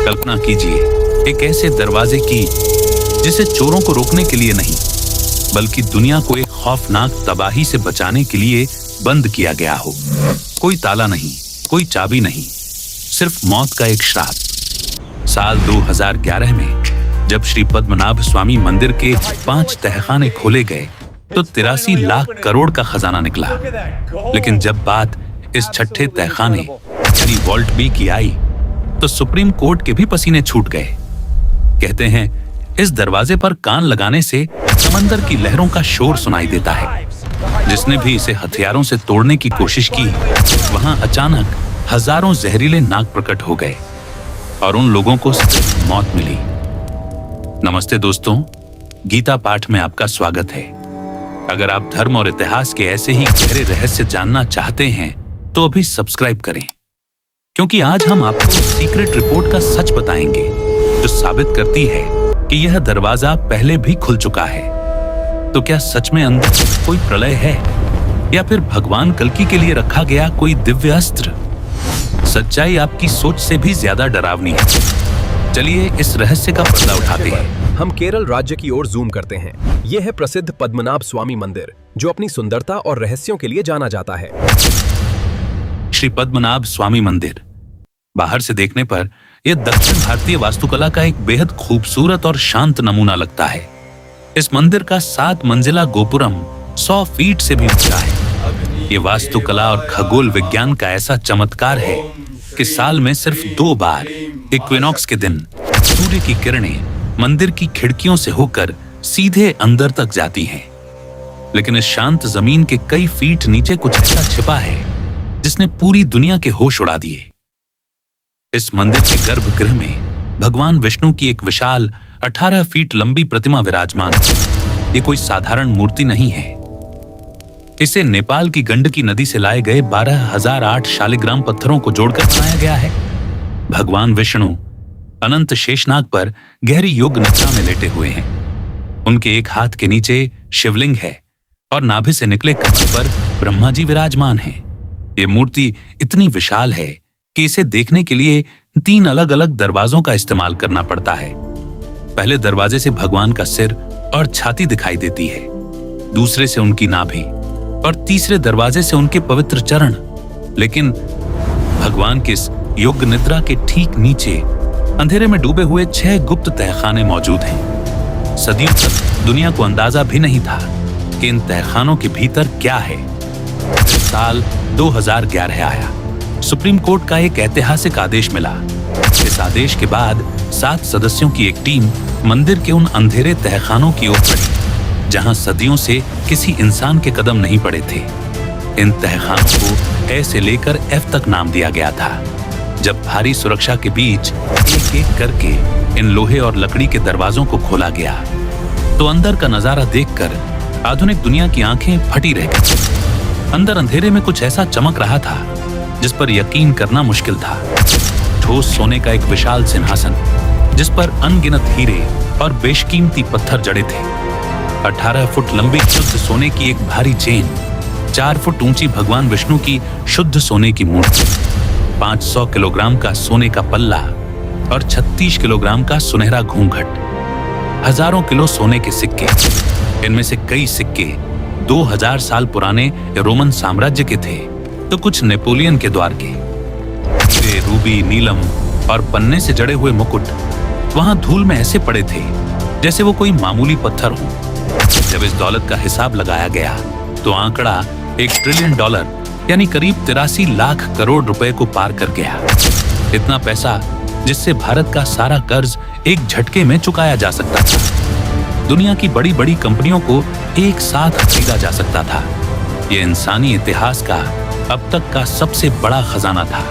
कल्पना कीजिए एक ऐसे दरवाजे की जिसे चोरों को रोकने के लिए नहीं बल्कि दुनिया को एक खौफनाक तबाही से बचाने के लिए बंद किया गया हो। कोई ताला नहीं, कोई चाबी नहीं, सिर्फ मौत का एक श्राप। साल 2011 में जब श्री पद्मनाभ स्वामी मंदिर के 5 तहखाने खोले गए तो 83 लाख करोड़ का खजाना निकला। लेकिन जब बात इस छठे तहखाने यानी वॉल्ट बी की आई तो सुप्रीम कोर्ट के भी पसीने छूट गए। कहते हैं इस दरवाजे पर कान लगाने से समंदर की लहरों का शोर सुनाई देता है। जिसने भी इसे हथियारों से तोड़ने की कोशिश की वहां अचानक हजारों जहरीले नाग प्रकट हो गए और उन लोगों को सिर्फ मौत मिली। नमस्ते दोस्तों, गीता पाठ में आपका स्वागत है। अगर आप धर्म और इतिहास के ऐसे ही गहरे रहस्य जानना चाहते हैं तो अभी सब्सक्राइब करें, क्योंकि आज हम आपको सीक्रेट रिपोर्ट का सच बताएंगे जो साबित करती है कि यह दरवाजा पहले भी खुल चुका है। तो क्या सच में अंदर कोई प्रलय है या फिर भगवान कल्कि के लिए रखा गया कोई दिव्य अस्त्र? सच्चाई आपकी सोच से भी ज्यादा डरावनी है। चलिए इस रहस्य का पर्दा उठाते हैं। हम केरल राज्य की ओर जूम करते हैं। यह है प्रसिद्ध पद्मनाभ स्वामी मंदिर जो अपनी सुंदरता और रहस्यों के लिए जाना जाता है। श्री पद्मनाभ स्वामी मंदिर बाहर से देखने पर यह दक्षिण भारतीय वास्तुकला का एक बेहद खूबसूरत और शांत नमूना लगता है। इस मंदिर का 7 मंजिला गोपुरम 100 फीट से भी ऊंचा है। ये वास्तुकला और खगोल विज्ञान का ऐसा चमत्कार है कि साल में सिर्फ 2 बार इक्विनॉक्स के दिन सूर्य की किरणें मंदिर की खिड़कियों से होकर सीधे अंदर तक जाती हैं। लेकिन इस शांत जमीन के कई फीट नीचे कुछ ऐसा छिपा है जिसने पूरी दुनिया के होश उड़ा दिए। इस मंदिर के गर्भगृह में भगवान विष्णु की एक विशाल 18 फीट लंबी प्रतिमा विराजमान है। ये कोई साधारण मूर्ति नहीं है। इसे नेपाल की गंडकी नदी से लाए गए 12,008 शालिग्राम पत्थरों को जोड़कर बनाया गया है। भगवान विष्णु अनंत शेषनाग पर गहरी योग निद्रा में लेटे हुए हैं। उनके एक हाथ के नीचे शिवलिंग है और नाभि से निकले कमल पर ब्रह्मा जी विराजमान हैं। ये मूर्ति इतनी विशाल है कि इसे देखने के लिए 3 अलग अलग दरवाजों का इस्तेमाल करना पड़ता है। पहले दरवाजे से भगवान का सिर और छाती दिखाई देती है, दूसरे से उनकी नाभि और तीसरे दरवाजे से उनके पवित्र चरण। लेकिन भगवान के इस योग निद्रा के ठीक नीचे अंधेरे में डूबे हुए 6 गुप्त तहखाने मौजूद हैं। सदियों तक दुनिया को अंदाजा भी नहीं था कि इन तहखानों के भीतर क्या है। साल 2011 आया। सुप्रीम कोर्ट का एक ऐतिहासिक आदेश मिला। इस आदेश के बाद 7 सदस्यों की एक टीम मंदिर के उन अंधेरे तहखानों की ओर बढ़ी जहां सदियों से किसी इंसान के कदम नहीं पड़े थे। इन तहखानों को ए से लेकर एफ तक नाम दिया गया था। जब भारी सुरक्षा के बीच एक एक करके इन लोहे और लकड़ी के दरवाजों को खोला गया तो अंदर का नजारा देखकर आधुनिक दुनिया की आंखें फटी रह गईं। अंदर अंधेरे में कुछ ऐसा चमक रहा था जिस पर यकीन करना मुश्किल था। ठोस सोने का एक विशाल सिंहासन जिस पर अनगिनत हीरे और बेशकीमती पत्थर जड़े थे। 18 फुट लंबी शुद्ध सोने की एक भारी चेन, 4 फुट ऊंची भगवान विष्णु की शुद्ध सोने की मूर्ति, 500 किलोग्राम का सोने का पल्ला और 36 किलोग्राम का सुनहरा घूंघट, हजारों किलो सोने के सिक्के। इनमें से कई सिक्के 2000 साल पुराने रोमन साम्राज्य के थे तो कुछ नेपोलियन के द्वार के। हीरे, रूबी, नीलम और पन्ने से जड़े हुए मुकुट वहां धूल में ऐसे पड़े थे जैसे वो कोई मामूली पत्थर हो। जब इस दौलत का हिसाब लगाया गया तो आंकड़ा $1 ट्रिलियन यानी करीब 83 लाख करोड़ रुपए को पार कर गया। इतना पैसा जिससे भारत का सारा कर्ज एक झटके में चुकाया जा सकता था। दुनिया की बड़ी बड़ी कंपनियों को एक साथ खरीदा जा सकता था। यह इंसानी इतिहास का अब तक का सबसे बड़ा खजाना था।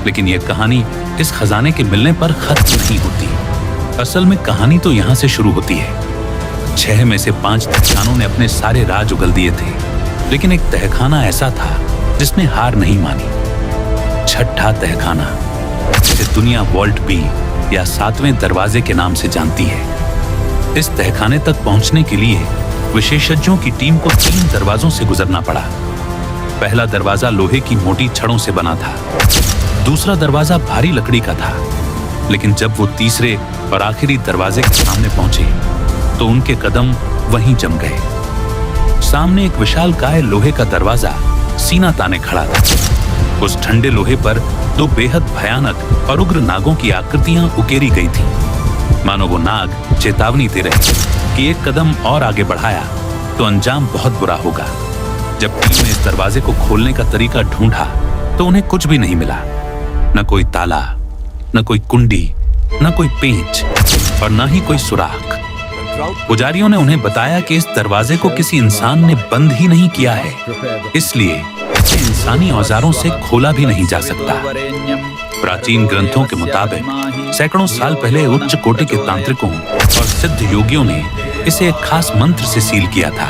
लेकिन यह कहानी इस खजाने के मिलने पर खत्म नहीं होती। असल में कहानी तो यहाँ से शुरू होती है। 6 में से 5 तहखानों ने अपने सारे राज उगल दिए थे, लेकिन एक तहखाना ऐसा था जिसने हार नहीं मानी। छठा तहखाना, जिसे दुनिया वॉल्ट बी या 7वें दरवाजे के नाम से जानती है। इस तहखाने तक पहुंचने के लिए विशेषज्ञों की टीम को 3 दरवाजों से गुजरना पड़ा। पहला दरवाजा लोहे की मोटी छड़ों से बना था, दूसरा दरवाजा भारी लकड़ी का था लेकिन जब वो तीसरे और आखिरी दरवाजे के सामने पहुंचे तो उनके कदम वहीं जम गए। सामने एक विशालकाय लोहे का दरवाजा सीना ताने खड़ा था। उस ठंडे लोहे पर दो बेहद भयानक और उग्र नागों की आकृतियां उकेरी गई थी, मानो वो नाग चेतावनी दे रहे कि एक कदम और आगे बढ़ाया तो अंजाम बहुत बुरा होगा। जब टीम ने इस दरवाजे को खोलने का तरीका ढूंढा तो उन्हें कुछ भी नहीं मिला, न कोई ताला, न कोई कुंडी, न कोई पेंच और न ही कोई सुराख। पुजारियों ने उन्हें बताया कि इस दरवाजे को किसी इंसान ने बंद ही नहीं किया है, इसलिए इसे इंसानी औजारों से खोला भी नहीं जा सकता। प्राचीन ग्रंथों के मुताबिक सैकड़ों साल पहले उच्च कोटि के तांत्रिकों और सिद्ध योगियों ने इसे एक खास मंत्र से सील किया था।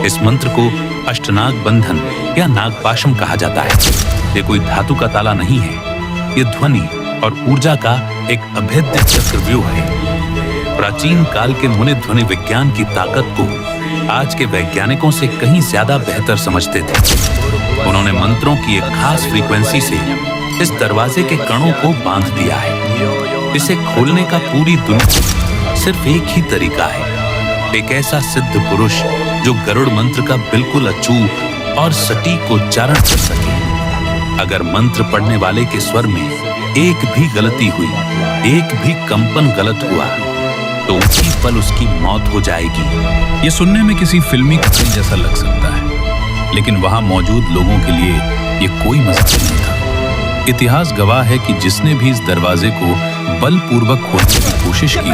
इस मंत्र को अष्टनाग बंधन या नागपाशम कहा जाता है। ये कोई धातु का ताला नहीं है, ये ध्वनि और ऊर्जा का एक अभेद्य चक्रव्यूह है। प्राचीन काल के मुनि ध्वनि विज्ञान की ताकत को आज के वैज्ञानिकों से कहीं ज्यादा बेहतर समझते थे। उन्होंने मंत्रों की एक खास फ्रीक्वेंसी से इस दरवाजे के कणों को बांध दिया है। इसे खोलने का पूरी दुनिया सिर्फ एक ही तरीका है, एक ऐसा सिद्ध पुरुष जो गरुड़ मंत्र का बिल्कुल अचूक और सटीक उच्चारण कर सके। अगर मंत्र पढ़ने वाले के स्वर में एक भी गलती हुई, एक भी कंपन गलत हुआ तो उसी पल उसकी मौत हो जाएगी। ये सुनने में किसी फिल्मी कहानी जैसा लग सकता है, लेकिन वहां मौजूद लोगों के लिए ये कोई मजाक नहीं था। इतिहास गवाह है कि जिसने भी इस दरवाजे को बलपूर्वक खोलने की कोशिश की,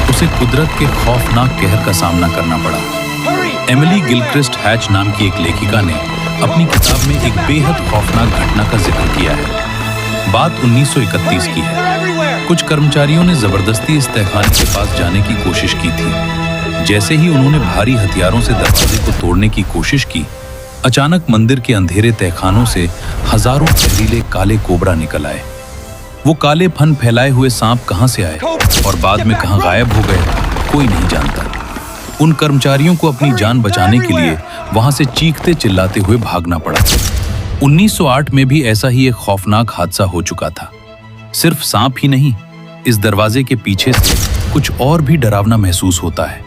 उसे कुदरत के खौफनाक कहर का सामना करना पड़ा। एमिली गिलक्रिस्ट हैच नाम की एक लेखिका ने अपनी किताब में एक बेहद खौफनाक घटना का जिक्र किया है। बात 1931 की है। कुछ कर्मचारियों ने जबरदस्ती इस तहखाने के पास जाने की कोशिश की थी। जैसे ही उन्होंने भारी हथियारों से दरवाजे को तोड़ने की कोशिश की, अचानक मंदिर के अंधेरे तहखानों से हजारों जहरीले काले कोबरा निकल आए। वो काले फन फैलाए हुए सांप कहां से आए और बाद में कहां गायब हो गए, कोई नहीं जानता। उन कर्मचारियों को अपनी जान बचाने के लिए वहां से चीखते चिल्लाते हुए भागना पड़ा। 1908 में भी ऐसा ही एक खौफनाक हादसा हो चुका था। सिर्फ सांप ही नहीं, इस दरवाजे के पीछे से कुछ और भी डरावना महसूस होता है।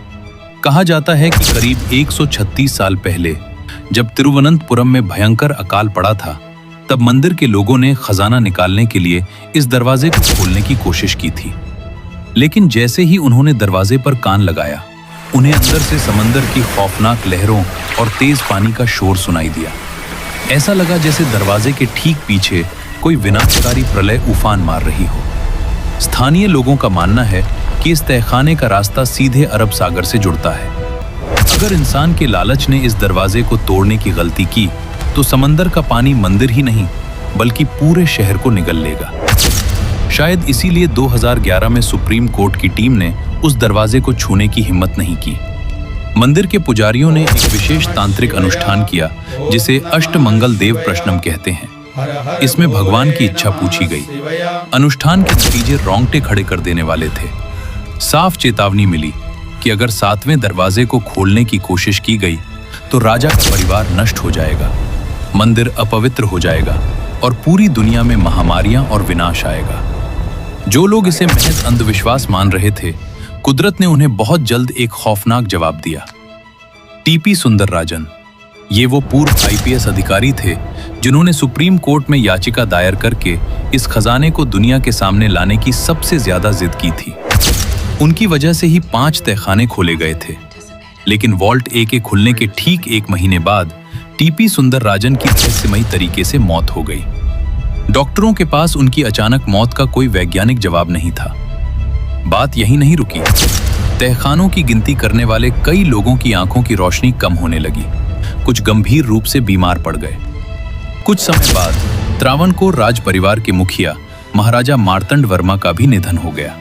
कहा जाता है कि करीब 136 साल पहले जब तिरुवनंतपुरम में भयंकर अकाल पड़ा था, तब मंदिर के लोगों ने खजाना निकालने के लिए इस दरवाजे को खोलने की कोशिश की थी। लेकिन जैसे ही उन्होंने दरवाजे पर कान लगाया, उन्हें अंदर से समंदर की खौफनाक लहरों और तेज पानी का शोर सुनाई दिया। ऐसा लगा जैसे दरवाजे के ठीक पीछे कोई विनाशकारी प्रलय उफान मार रही हो। स्थानीय लोगों का मानना है कि इस तहखाने का रास्ता सीधे अरब सागर से जुड़ता है। अगर इंसान के लालच ने इस दरवाजे को तोड़ने की गलती की तो समंदर का पानी मंदिर ही नहीं बल्कि पूरे शहर को निगल लेगा। शायद इसीलिए 2011 में सुप्रीम कोर्ट की टीम ने उस दरवाजे को छूने की हिम्मत नहीं की। मंदिर के पुजारियों ने एक विशेष तांत्रिक अनुष्ठान किया जिसे अष्टमंगल देव प्रश्नम कहते हैं। इसमें भगवान की इच्छा पूछी गई। अनुष्ठान के नतीजे रोंगटे खड़े कर देने वाले थे। साफ चेतावनी मिली कि अगर 7वें दरवाजे को खोलने की कोशिश की गई तो राजा का परिवार नष्ट हो जाएगा, मंदिर अपवित्र हो जाएगा और पूरी दुनिया में महामारियां और विनाश आएगा। जो लोग इसे महज अंधविश्वास मान रहे थे, कुदरत ने उन्हें बहुत जल्द एक खौफनाक जवाब दिया। टीपी सुंदरराजन, ये वो पूर्व आईपीएस अधिकारी थे जिन्होंने सुप्रीम कोर्ट में याचिका दायर करके इस खजाने को दुनिया के सामने लाने की सबसे ज्यादा जिद की थी। उनकी वजह से ही 5 तहखाने खोले गए थे। लेकिन वॉल्ट ए के खुलने के ठीक 1 महीने बाद टीपी सुंदरराजन की रहस्यमयी तरीके से मौत हो गई। डॉक्टरों के पास उनकी अचानक मौत का कोई वैज्ञानिक जवाब नहीं था। बात यहीं नहीं रुकी। तहखानों की गिनती करने वाले कई लोगों की आंखों की रोशनी कम होने लगी। कुछ गंभीर रूप से बीमार पड़ गए। कुछ समय बाद त्रावणकोर राज परिवार के मुखिया महाराजा मार्तंड वर्मा का भी निधन हो गया।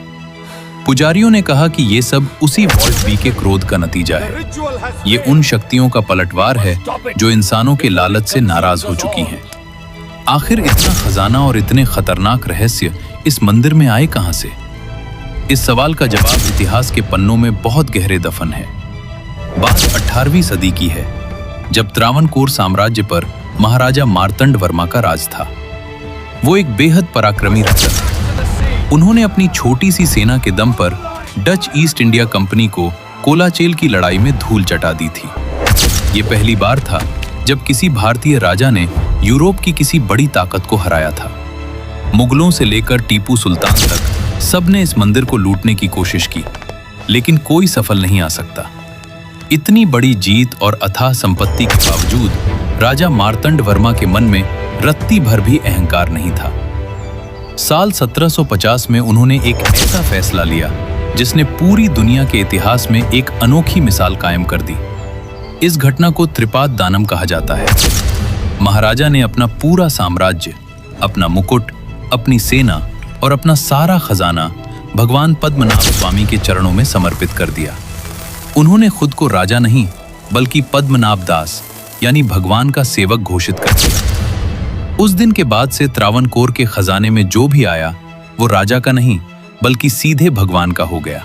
पुजारियों ने कहा कि ये सब उसी वॉल्ट बी के क्रोध का नतीजा है। ये उन शक्तियों का पलटवार है जो इंसानों के लालच से नाराज हो चुकी हैं। आखिर इतना खजाना और इतने खतरनाक रहस्य इस मंदिर में आए कहां से? इस सवाल का जवाब इतिहास के पन्नों में बहुत गहरे दफन है। बात 18वीं सदी की है, जब त्रावणकोर साम्राज्य पर महाराजा मार्तंड वर्मा का राज था। वो एक बेहद पराक्रमी राजा था। उन्होंने अपनी छोटी सी सेना के दम पर डच ईस्ट इंडिया कंपनी को कोलाचेल की लड़ाई में धूल चटा दी थी। ये पहली बार था जब किसी भारतीय राजा ने यूरोप की किसी बड़ी ताकत को हराया था। मुगलों से लेकर टीपू सुल्तान तक सबने इस मंदिर को लूटने की कोशिश की, लेकिन कोई सफल नहीं आ सकता। इतनी बड़ी जीत और अथाह संपत्ति के बावजूद राजा मार्तंड वर्मा के मन में रत्ती भर भी अहंकार नहीं था। साल 1750 में उन्होंने एक ऐसा फैसला लिया जिसने पूरी दुनिया के इतिहास में एक अनोखी मिसाल कायम कर दी। इस घटना को त्रिपाद दानम कहा जाता है। महाराजा ने अपना पूरा साम्राज्य, अपना मुकुट, अपनी सेना और अपना सारा खजाना भगवान पद्मनाभ स्वामी के चरणों में समर्पित कर दिया। उन्होंने खुद को राजा नहीं बल्कि पद्मनाभ दास यानी भगवान का सेवक घोषित कर दिया। उस दिन के बाद से त्रावणकोर के खजाने में जो भी आया वो राजा का नहीं बल्कि सीधे भगवान का हो गया।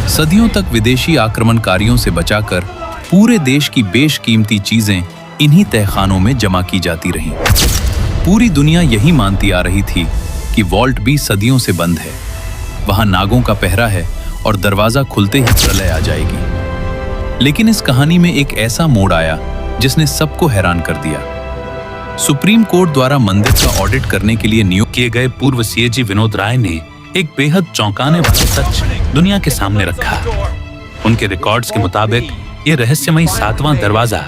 सदियों तक विदेशी आक्रमणकारियों से बचाकर पूरे देश की बेशकीमती चीजें इन्हीं तहखानों में जमा की जाती रहीं। पूरी दुनिया यही मानती आ रही थी कि वॉल्ट भी सदियों से बंद है, वहां नागों का पहरा है और दरवाजा खुलते ही प्रलय आ जाएगी। लेकिन इस कहानी में एक ऐसा मोड़ आया जिसने सबको हैरान कर दिया। सुप्रीम कोर्ट द्वारा मंदिर का ऑडिट करने के लिए नियुक्त किए गए पूर्व सीएजी विनोद राय ने एक बेहद चौंकाने वाला सच दुनिया के सामने रखा। उनके रिकॉर्ड्स के मुताबिक ये रहस्यमयी 7वां दरवाजा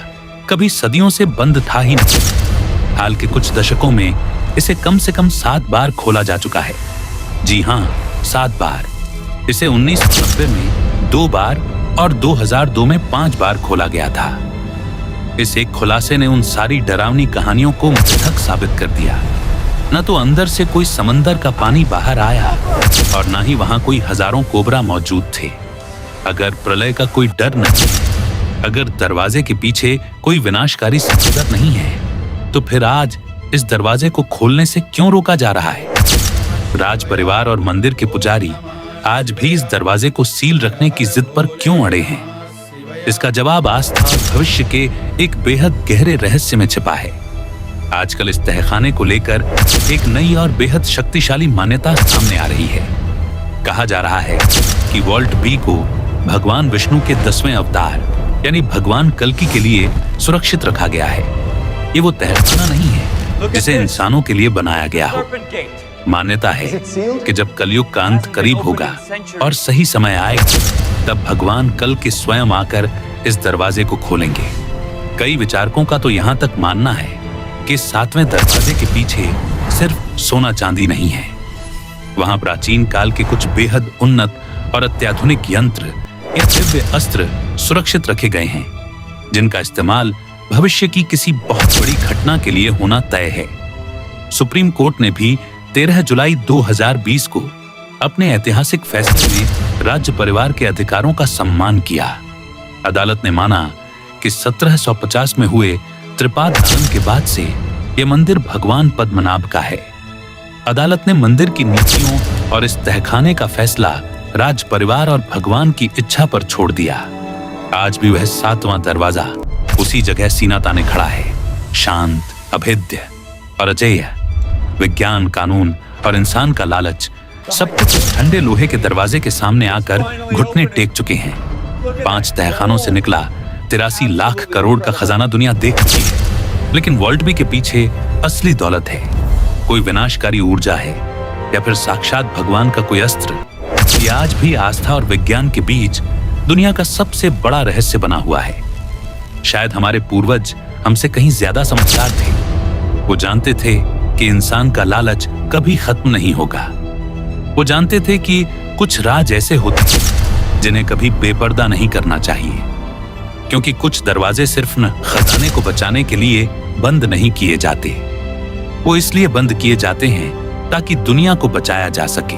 कभी सदियों से बंद था ही नहीं। हाल के कुछ दशकों में इसे कम से कम 7 बार खोला जा चुका है। जी हाँ, 7 बार। इसे 1990 में 2 बार और 2002 में 5 बार खोला गया था। इस एक खुलासे ने उन सारी डरावनी कहानियों को मिथक साबित कर दिया। न तो अंदर से कोई समंदर का पानी बाहर आया और न ही वहां कोई हजारों कोबरा मौजूद थे। अगर प्रलय का कोई डर नहीं, अगर दरवाजे के पीछे कोई विनाशकारी समंदर नहीं है, तो फिर आज इस दरवाजे को खोलने से क्यों रोका जा रहा है? राज परिवार और मंदिर के पुजारी आज भी इस दरवाजे को सील रखने की जिद पर क्यों अड़े हैं? इसका जवाब आस्था और भविष्य के एक बेहद गहरे रहस्य में छिपा है। आजकल इस तहखाने को लेकर एक नई और बेहद शक्तिशाली मान्यता सामने आ रही है। कहा जा रहा है कि वॉल्ट बी को भगवान विष्णु के 10वें अवतार यानी भगवान कल्कि के लिए सुरक्षित रखा गया है। ये वो तहखाना नहीं है जिसे इंसानों के लिए बनाया गया हो। मान्यता है कि जब कलयुग का अंत करीब होगा और सही समय आएगा, तब भगवान कल्कि स्वयं आकर इस दरवाजे को खोलेंगे। कई विचारकों का तो यहाँ तक मानना है कि 7वें दरवाजे के पीछे सिर्फ सोना चांदी नहीं है, वहां प्राचीन काल के कुछ बेहद उन्नत और अत्याधुनिक यंत्र या दिव्य अस्त्र सुरक्षित रखे गए हैं, जिनका इस्तेमाल भविष्य की किसी बहुत बड़ी घटना के लिए होना तय है। सुप्रीम कोर्ट ने भी 13 जुलाई 2020 को अपने ऐतिहासिक फैसले में राज्य परिवार के अधिकारों का सम्मान किया। अदालत ने माना कि 1750 में हुए त्रिपाद दानम के बाद से यह मंदिर भगवान पद्मनाभ का है। अदालत ने मंदिर की नीतियों और इस तहखाने का फैसला राज परिवार और भगवान की इच्छा पर छोड़ दिया। आज भी वह 7वां दरवाजा उसी जगह सीना ताने खड़ा है, शांत, अभेद्य और अजेय। विज्ञान, कानून और इंसान का लालच सब कुछ इस ठंडे लोहे के दरवाजे के सामने आकर घुटने टेक चुके हैं। 5 तहखानों से निकला 83 लाख करोड़ का खजाना दुनिया देख चुकी है, लेकिन वॉल्ट बी के पीछे असली दौलत है। कोई विनाशकारी ऊर्जा है या फिर साक्षात भगवान का कोई अस्त्र। ये आज भी आस्था और विज्ञान के बीच दुनिया का सबसे बड़ा रहस्य बना हुआ है। शायद हमारे पूर्वज हमसे कहीं ज्यादा समझदार थे। वो जानते थे कि इंसान का लालच कभी खत्म नहीं होगा। वो जानते थे कि कुछ राज ऐसे होते हैं जिन्हें कभी बेपर्दा नहीं करना चाहिए, क्योंकि कुछ दरवाजे सिर्फ न खजाने को बचाने के लिए बंद नहीं किए जाते, वो इसलिए बंद किए जाते हैं ताकि दुनिया को बचाया जा सके।